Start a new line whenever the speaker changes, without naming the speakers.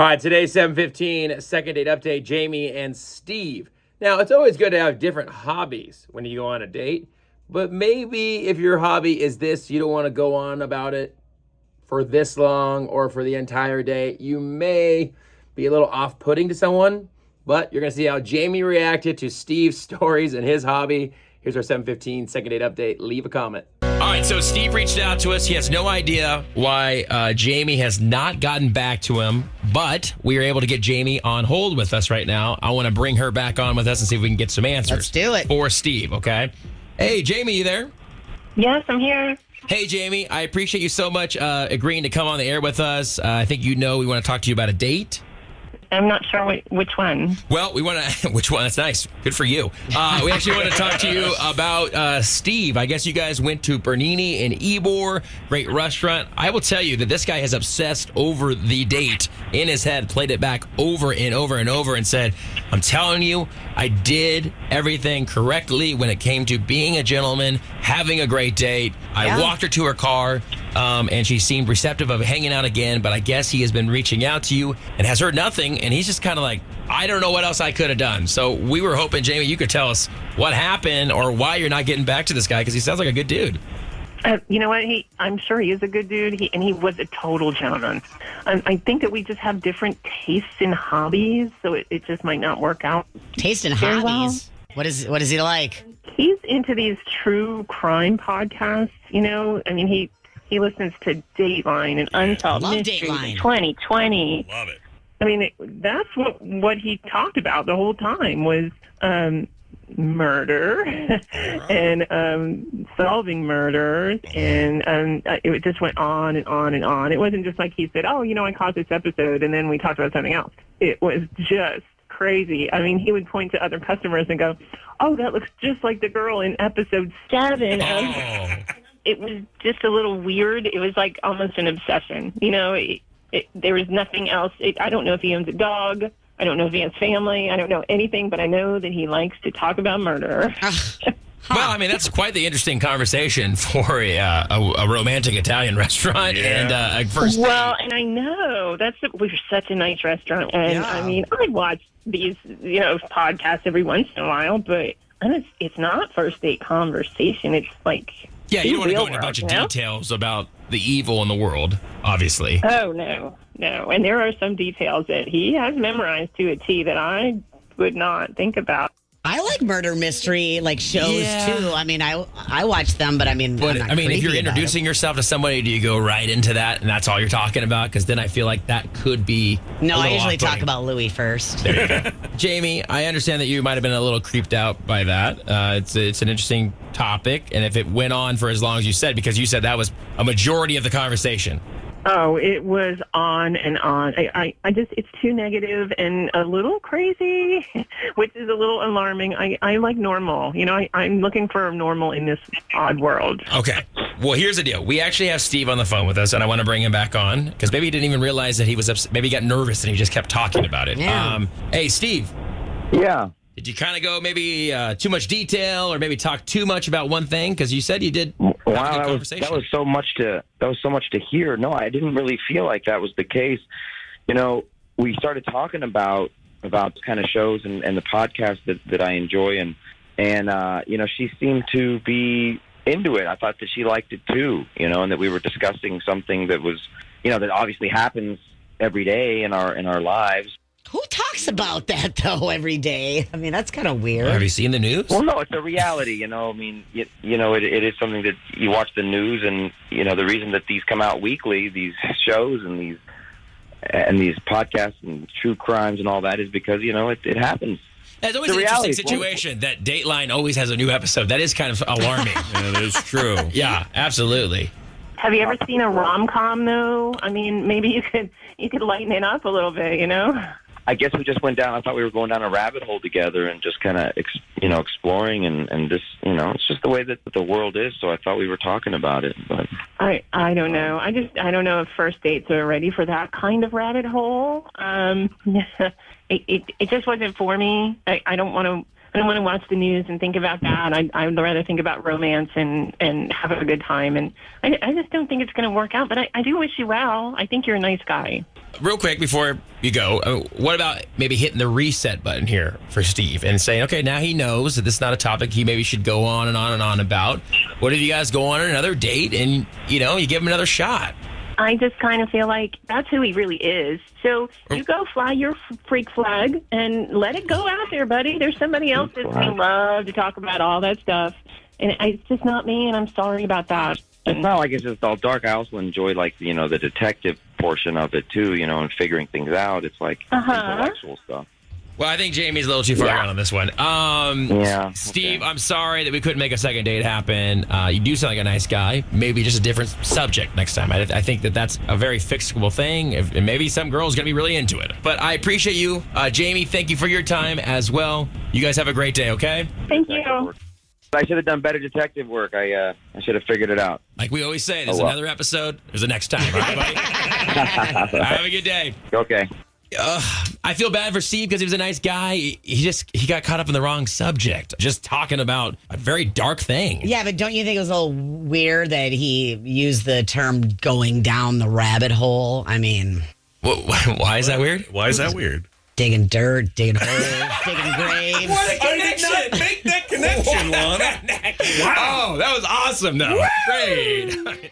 All right, today's 7:15 second date update, Jamie and Steve. Now, it's always good to have different hobbies when you go on a date, but maybe if your hobby is this, you don't want to go on about it for this long or for the entire day. You may be a little off-putting to someone, but you're going to see how Jamie reacted to Steve's stories and his hobby. Here's our 7:15 second date update. Leave a comment. All right, so Steve reached out to us. He has no idea why Jamie has not gotten back to him, but we are able to get Jamie on hold with us right now. I want to bring her back on with us and see if we can get some answers.
Let's do it.
For Steve, okay? Hey, Jamie, you there?
Yes, I'm here.
Hey, Jamie, I appreciate you so much agreeing to come on the air with us. I think you know we want to talk to you about a date.
I'm not sure which one.
Well, we want to... Which one? That's nice. Good for you. We actually want to talk to you about Steve. I guess you guys went to Bernini in Ybor. Great restaurant. I will tell you that this guy has obsessed over the date in his head, played it back over and over and over and said, I'm telling you, I did everything correctly when it came to being a gentleman, having a great date. I walked her to her car, and she seemed receptive of hanging out again, but I guess he has been reaching out to you and has heard nothing, and he's just kind of like, I don't know what else I could have done. So we were hoping, Jamie, you could tell us what happened or why you're not getting back to this guy, because he sounds like a good dude.
You know what? I'm sure he is a good dude, and he was a total gentleman. I think that we just have different tastes in hobbies, so it just might not work out.
Taste in
very
hobbies? What is he like?
He's into these true crime podcasts, you know? I mean, he listens to Dateline and Unsolved
Love
Mysteries
Dateline.
and 2020.
Love it.
I mean, that's what he talked about the whole time was murder and solving murders, and it just went on and on and on. It wasn't just like he said, oh, you know, I caught this episode, and then we talked about something else. It was just crazy. I mean, he would point to other customers and go, oh, that looks just like the girl in episode 7. It was just a little weird. It was like almost an obsession. You know, there was nothing else. I don't know if he owns a dog. I don't know if he has family. I don't know anything, but I know that he likes to talk about murder.
Well, I mean, that's quite the interesting conversation for a romantic Italian restaurant and a first date.
Well, and I know we're such a nice restaurant, and I mean, I watch these, you know, podcasts every once in a while, but it's not first date conversation. It's like
you don't want to go into a bunch of details about the evil in the world, obviously.
Oh no, and there are some details that he has memorized to a T that I would not think about.
I like murder mystery shows too. I mean, I watch them, but I mean,
if you're introducing yourself to somebody, do you go right into that and that's all you're talking about? Because then I feel like that could be.
No, I usually talk about Louis first.
There you go. Jamie, I understand that you might have been a little creeped out by that. It's an interesting topic, and if it went on for as long as you said, because you said that was a majority of the conversation.
Oh, it was on and on. I just, it's too negative and a little crazy, which is a little alarming. I like normal. You know, I'm looking for normal in this odd world.
Okay. Well, here's the deal. We actually have Steve on the phone with us, and I want to bring him back on because maybe he didn't even realize that he was upset. Maybe he got nervous and he just kept talking about it.
Yeah.
Hey, Steve.
Yeah.
Did you kind of go maybe too much detail or maybe talk too much about one thing? Because you said you did.
Wow, that was so much to hear. No, I didn't really feel like that was the case. You know, we started talking about kind of shows and the podcast that I enjoy, and you know, she seemed to be into it. I thought that she liked it too. You know, and that we were discussing something that was, you know, that obviously happens every day in our lives.
Who talks about that, though, every day? I mean, that's kind of weird.
Have you seen the news?
Well, no, it's a reality, you know. I mean, you know, it is something that you watch the news, and, you know, the reason that these come out weekly, these shows and these podcasts and true crimes and all that is because, you know, it happens.
It's always an interesting situation that Dateline always has a new episode. That is kind of alarming.
Yeah, that is true.
Yeah, absolutely.
Have you ever seen a rom-com, though? I mean, maybe you could lighten it up a little bit, you know?
I guess we just went down. I thought we were going down a rabbit hole together and just kind of, exploring. And this, you know, it's just the way that the world is. So I thought we were talking about it. But
I don't know. I don't know if first dates are ready for that kind of rabbit hole. It just wasn't for me. I don't want to I don't want to watch the news and think about that. I'd rather think about romance and have a good time. And I just don't think it's going to work out. But I do wish you well. I think you're a nice guy.
Real quick before you go, what about maybe hitting the reset button here for Steve and saying, okay, now he knows that this is not a topic he maybe should go on and on and on about. What if you guys go on another date and, you give him another shot?
I just kind of feel like that's who he really is. So you go fly your freak flag and let it go out there, buddy. There's somebody else that's going to love to talk about all that stuff. And it's just not me, and I'm sorry about that.
It's not like it's just all dark. I also enjoy, like, the detective portion of it, too, and figuring things out. It's like intellectual stuff.
Well, I think Jamie's a little too far gone on this one. Steve, I'm sorry that we couldn't make a second date happen. You do sound like a nice guy. Maybe just a different subject next time. I think that's a very fixable thing. And maybe some girl's going to be really into it. But I appreciate you. Jamie, thank you for your time as well. You guys have a great day, okay?
Thank you.
I should have done better detective work. I should have figured it out.
Like we always say, there's another episode. There's a next time. All right, buddy? Have a good day.
Okay.
I feel bad for Steve because he was a nice guy. He got caught up in the wrong subject, just talking about a very dark thing.
Yeah, but don't you think it was a little weird that he used the term going down the rabbit hole? I mean,
why is that weird?
Why is that weird?
Digging dirt, digging holes, digging graves.
What a connection!
I did not make that connection, Lana.
Wow. Oh, that was awesome, though. Great.